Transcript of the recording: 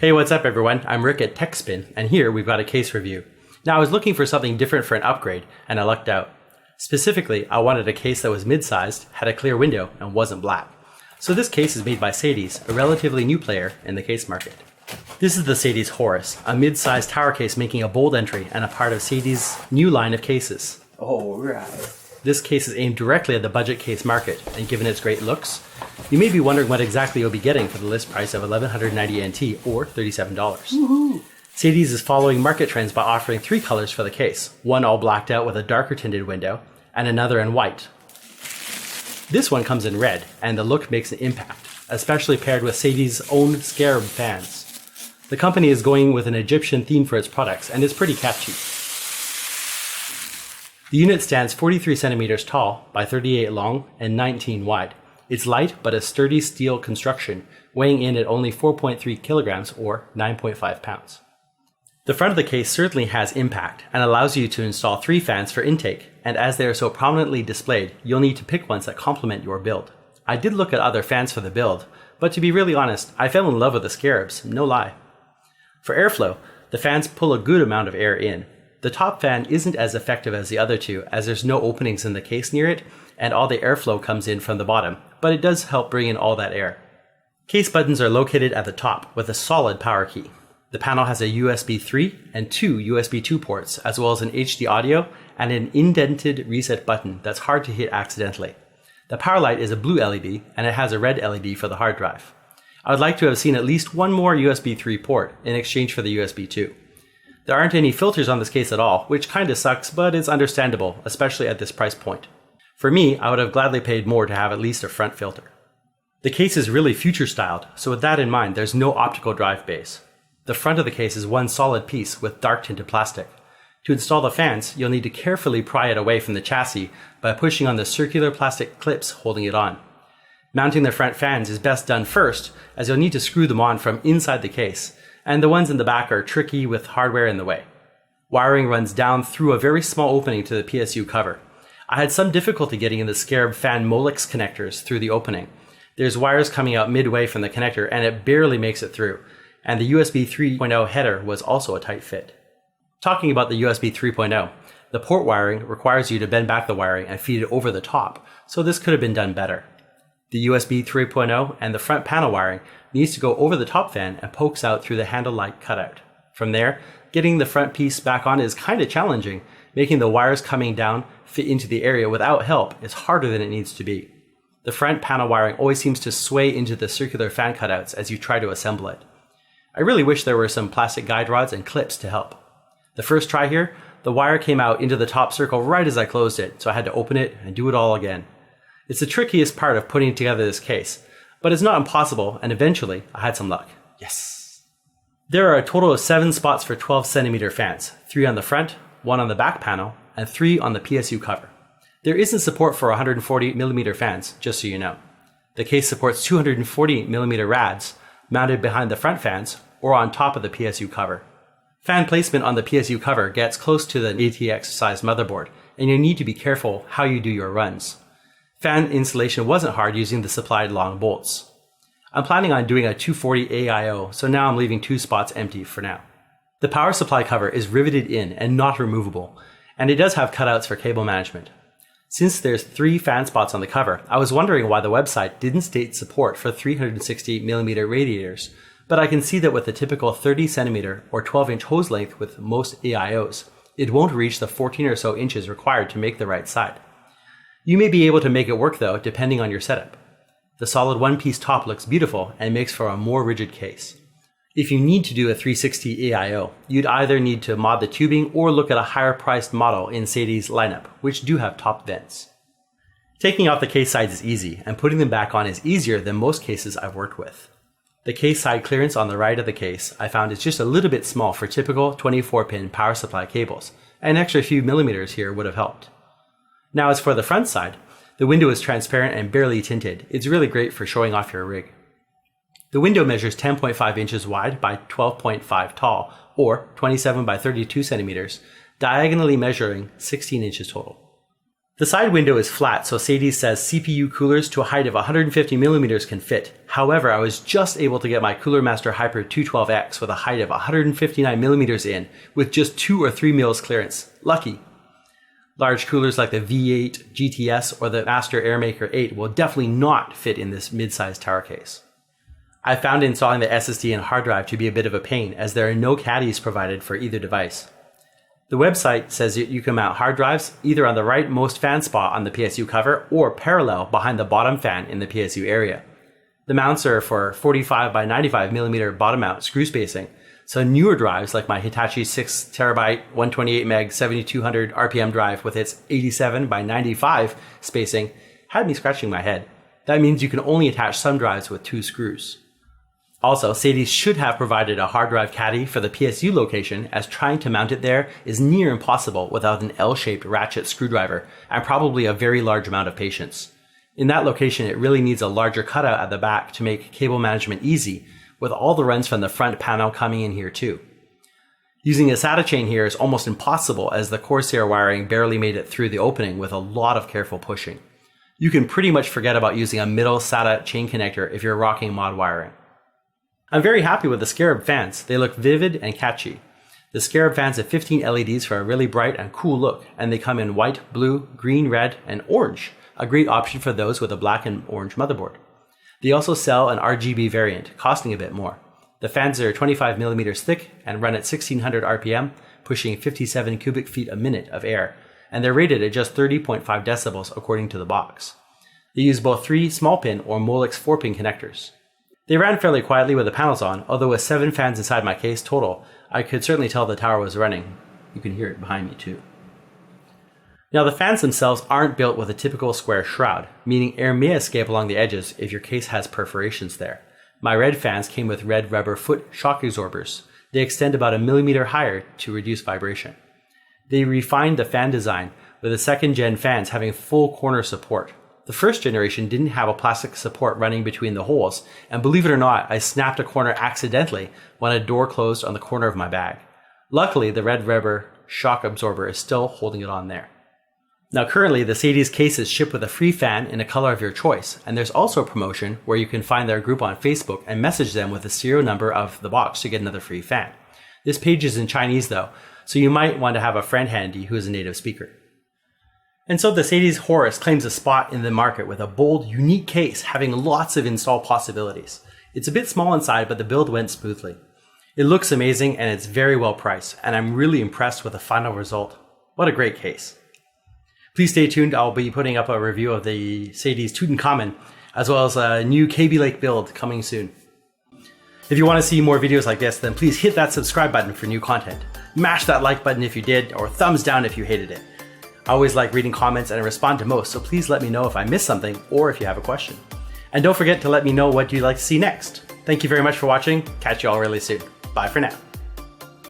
Hey, what's up everyone? I'm Rick at Techspin, and here we've got a case review. Now I was looking for something different for an upgrade, and I lucked out. Specifically, I wanted a case that was mid-sized, had a clear window, and wasn't black. So this case is made by SADES, a relatively new player in the case market. This is the SADES Horus, a mid-sized tower case making a bold entry and a part of SADES' new line of cases. Alright. This case is aimed directly at the budget case market, and given its great looks, you may be wondering what exactly you'll be getting for the list price of 1190 NT or $37. Woohoo! SADES is following market trends by offering 3 colors for the case, one all blacked out with a darker tinted window, and another in white. This one comes in red, and the look makes an impact, especially paired with SADES' own Scarab fans. The company is going with an Egyptian theme for its products, and it's pretty catchy. The unit stands 43 centimeters tall by 38 long and 19 wide. It's light but a sturdy steel construction, weighing in at only 4.3 kilograms or 9.5 pounds. The front of the case certainly has impact and allows you to install 3 fans for intake, and as they are so prominently displayed, you'll need to pick ones that complement your build. I did look at other fans for the build, but to be really honest, I fell in love with the Scarabs, no lie. For airflow, the fans pull a good amount of air in. The top fan isn't as effective as the other two, as there's no openings in the case near it, and all the airflow comes in from the bottom, but it does help bring in all that air. Case buttons are located at the top with a solid power key. The panel has a USB 3 and 2 USB 2 ports, as well as an HD audio and an indented reset button that's hard to hit accidentally. The power light is a blue LED, and it has a red LED for the hard drive. I would like to have seen at least one more USB 3 port in exchange for the USB 2. There aren't any filters on this case at all, which kinda sucks, but it's understandable, especially at this price point. For me, I would have gladly paid more to have at least a front filter. The case is really future styled, so with that in mind, there's no optical drive base. The front of the case is one solid piece with dark tinted plastic. To install the fans, you'll need to carefully pry it away from the chassis by pushing on the circular plastic clips holding it on. Mounting the front fans is best done first, as you'll need to screw them on from inside the case, and the ones in the back are tricky with hardware in the way. Wiring runs down through a very small opening to the PSU cover. I had some difficulty getting in the Scarab fan Molex connectors through the opening. There's wires coming out midway from the connector and it barely makes it through, and the USB 3.0 header was also a tight fit. Talking about the USB 3.0, the port wiring requires you to bend back the wiring and feed it over the top, so this could have been done better. The USB 3.0 and the front panel wiring needs to go over the top fan and pokes out through the handle light cutout. From there, getting the front piece back on is kinda challenging. Making the wires coming down fit into the area without help is harder than it needs to be. The front panel wiring always seems to sway into the circular fan cutouts as you try to assemble it. I really wish there were some plastic guide rods and clips to help. The first try here, the wire came out into the top circle right as I closed it, so I had to open it and do it all again. It's the trickiest part of putting together this case, but it's not impossible, and eventually I had some luck. Yes! There are a total of 7 spots for 12 centimeter fans, 3 on the front, 1 on the back panel, and 3 on the PSU cover. There isn't support for 140mm fans, just so you know. The case supports 240mm rads mounted behind the front fans or on top of the PSU cover. Fan placement on the PSU cover gets close to the ATX sized motherboard, and you need to be careful how you do your runs. Fan installation wasn't hard using the supplied long bolts. I'm planning on doing a 240 AIO, so now I'm leaving 2 spots empty for now. The power supply cover is riveted in and not removable, and it does have cutouts for cable management. Since there's 3 fan spots on the cover, I was wondering why the website didn't state support for 360mm radiators, but I can see that with the typical 30cm or 12-inch hose length with most AIOs, it won't reach the 14 or so inches required to make the right side. You may be able to make it work though, depending on your setup. The solid one-piece top looks beautiful and makes for a more rigid case. If you need to do a 360 AIO, you'd either need to mod the tubing or look at a higher priced model in SADES lineup, which do have top vents. Taking off the case sides is easy, and putting them back on is easier than most cases I've worked with. The case side clearance on the right of the case I found is just a little bit small for typical 24-pin power supply cables. An extra few millimeters here would have helped. Now as for the front side, the window is transparent and barely tinted. It's really great for showing off your rig. The window measures 10.5 inches wide by 12.5 tall, or 27 by 32 centimeters, diagonally measuring 16 inches total. The side window is flat, so SADES says CPU coolers to a height of 150 millimeters can fit. However, I was just able to get my Cooler Master Hyper 212X with a height of 159 millimeters in, with just 2 or 3 mils clearance. Lucky. Large coolers like the V8 GTS or the Master Airmaker 8 will definitely not fit in this mid-sized tower case. I found installing the SSD and hard drive to be a bit of a pain, as there are no caddies provided for either device. The website says that you can mount hard drives either on the rightmost fan spot on the PSU cover or parallel behind the bottom fan in the PSU area. The mounts are for 45 by 95 millimeter bottom mount screw spacing, so newer drives like my Hitachi 6TB 128 meg 7200 RPM drive with its 87 by 95 spacing had me scratching my head. That means you can only attach some drives with 2 screws. Also, SADES should have provided a hard drive caddy for the PSU location, as trying to mount it there is near impossible without an L-shaped ratchet screwdriver and probably a very large amount of patience. In that location, it really needs a larger cutout at the back to make cable management easy, with all the runs from the front panel coming in here too. Using a SATA chain here is almost impossible, as the Corsair wiring barely made it through the opening with a lot of careful pushing. You can pretty much forget about using a middle SATA chain connector if you're rocking mod wiring. I'm very happy with the Scarab fans. They look vivid and catchy. The Scarab fans have 15 LEDs for a really bright and cool look, and they come in white, blue, green, red, and orange, a great option for those with a black and orange motherboard. They also sell an RGB variant, costing a bit more. The fans are 25 millimeters thick and run at 1600 RPM, pushing 57 cubic feet a minute of air, and they're rated at just 30.5 decibels according to the box. They use both 3 small pin or Molex 4-pin connectors. They ran fairly quietly with the panels on, although with 7 fans inside my case total, I could certainly tell the tower was running. You can hear it behind me too. Now, the fans themselves aren't built with a typical square shroud, meaning air may escape along the edges if your case has perforations there. My red fans came with red rubber foot shock absorbers. They extend about 1 millimeter higher to reduce vibration. They refined the fan design, with the second gen fans having full corner support. The first generation didn't have a plastic support running between the holes, and believe it or not, I snapped a corner accidentally when a door closed on the corner of my bag. Luckily, the red rubber shock absorber is still holding it on there. Now, currently, the SADES cases ship with a free fan in a color of your choice, and there's also a promotion where you can find their group on Facebook and message them with the serial number of the box to get another free fan. This page is in Chinese though, so you might want to have a friend handy who is a native speaker. And so the SADES Horus claims a spot in the market with a bold, unique case having lots of install possibilities. It's a bit small inside, but the build went smoothly. It looks amazing and it's very well priced, and I'm really impressed with the final result. What a great case. Please stay tuned. I'll be putting up a review of the SADES Tutankhamun, as well as a new KB Lake build coming soon. If you want to see more videos like this, then please hit that subscribe button for new content. Mash that like button if you did, or thumbs down if you hated it. I always like reading comments and I respond to most, so please let me know if I missed something or if you have a question. And don't forget to let me know what you'd like to see next. Thank you very much for watching. Catch you all really soon. Bye for now.